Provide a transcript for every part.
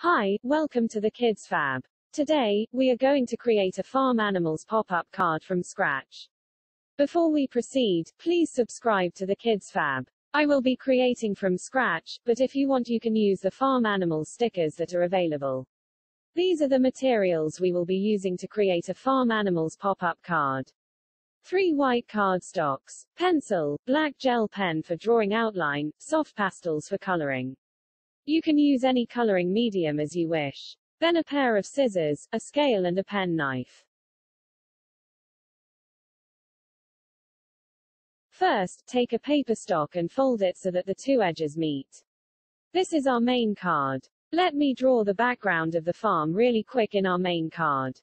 Hi, welcome to the Kids Fab. Today, we are going to create a farm animals pop-up card from scratch. Before we proceed, please subscribe to the Kids Fab. I will be creating from scratch, but if you want you can use the farm animals stickers that are available. These are the materials we will be using to create a farm animals pop-up card. 3 white cardstocks, pencil, black gel pen for drawing outline, soft pastels for coloring. You can use any coloring medium as you wish. Then a pair of scissors, a scale and a pen knife. First, take a paper stock and fold it so that the two edges meet. This is our main card. Let me draw the background of the farm really quick in our main card.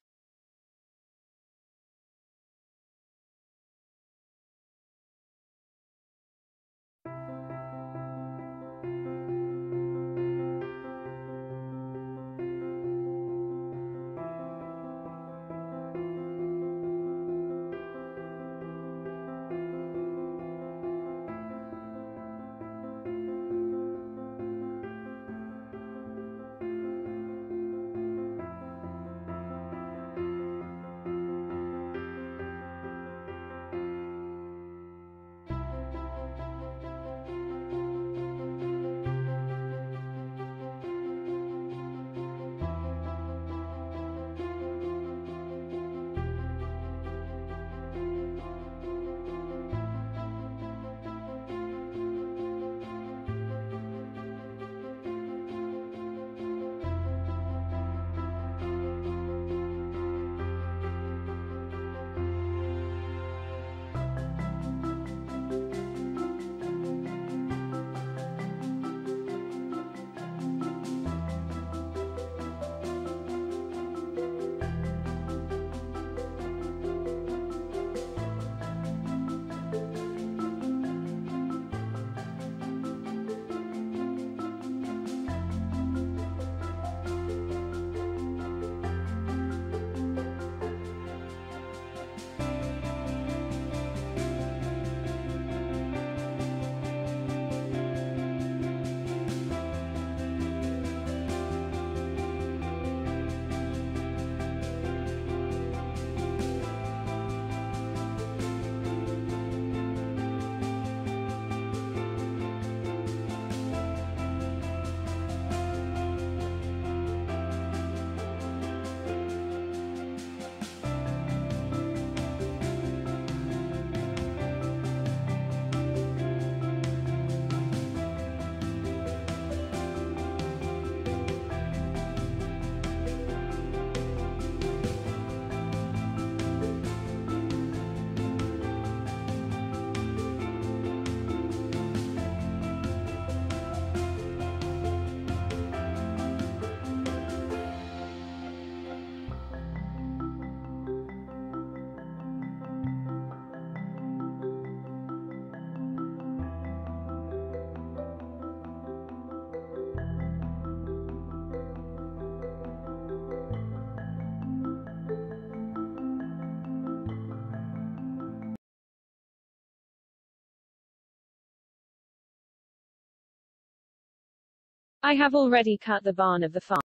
I have already cut the barn of the farm.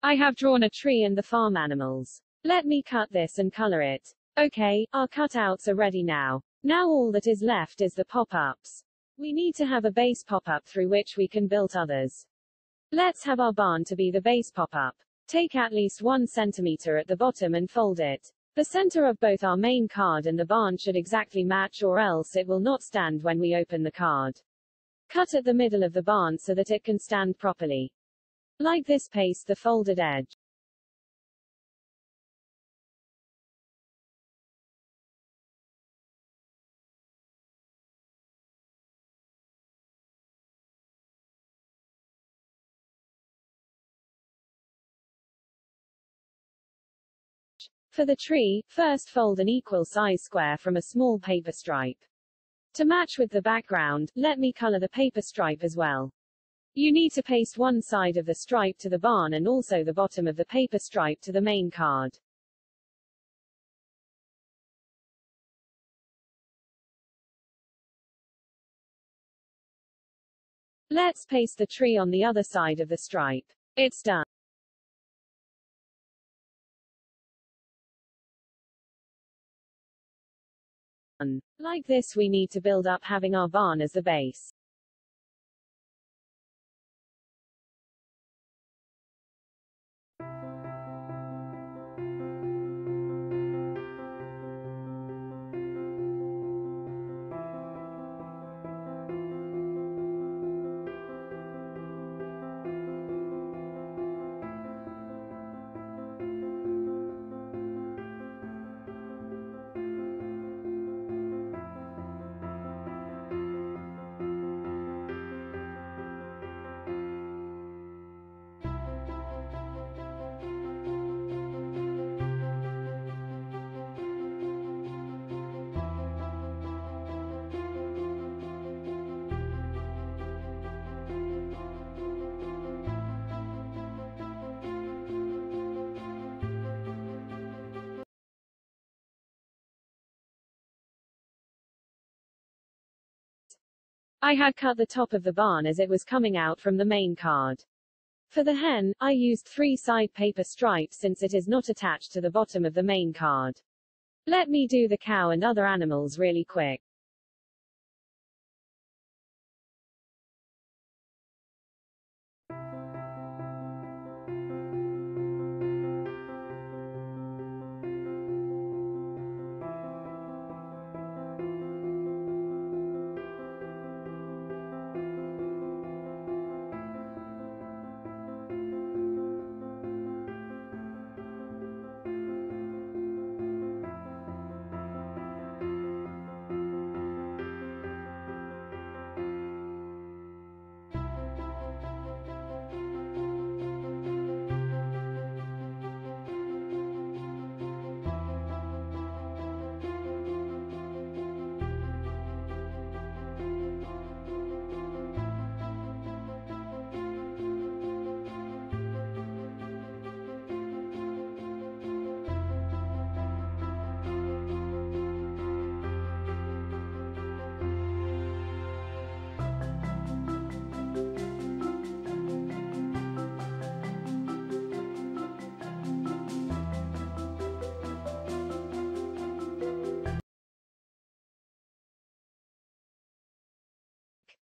I have drawn a tree and the farm animals. Let me cut this and color it. Okay, our cutouts are ready now. Now all that is left is the pop-ups. We need to have a base pop-up through which we can build others. Let's have our barn to be the base pop-up. Take at least 1 centimeter at the bottom and fold it. The center of both our main card and the barn should exactly match or else it will not stand when we open the card. Cut at the middle of the barn so that it can stand properly. Like this, paste the folded edge. For the tree, first fold an equal size square from a small paper stripe. To match with the background, let me color the paper stripe as well. You need to paste one side of the stripe to the barn and also the bottom of the paper stripe to the main card. Let's paste the tree on the other side of the stripe. It's done. Like this, we need to build up having our barn as the base. I had cut the top of the barn as it was coming out from the main card. For the hen, I used 3 side paper stripes since it is not attached to the bottom of the main card. Let me do the cow and other animals really quick.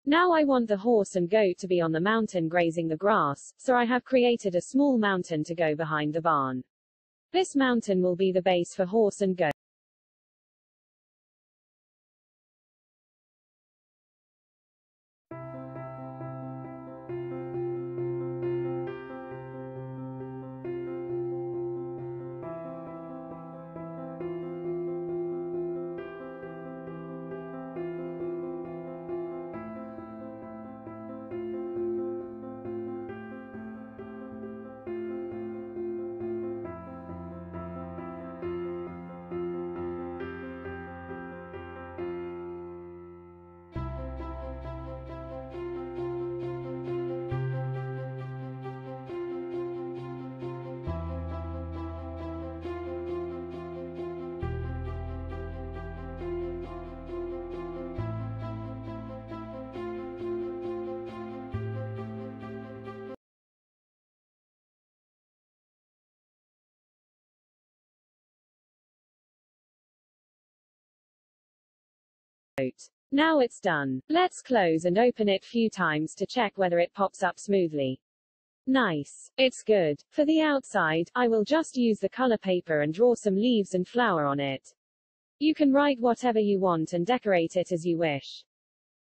Now I want the horse and goat to be on the mountain grazing the grass, so I have created a small mountain to go behind the barn. This mountain will be the base for horse and goat. Now it's done. Let's close and open it few times to check whether it pops up smoothly. Nice. It's good. For the outside, I will just use the color paper and draw some leaves and flower on it. You can write whatever you want and decorate it as you wish.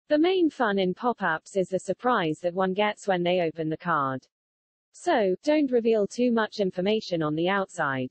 The main fun in pop-ups is the surprise that one gets when they open the card. So, don't reveal too much information on the outside.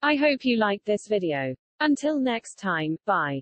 I hope you liked this video. Until next time, bye.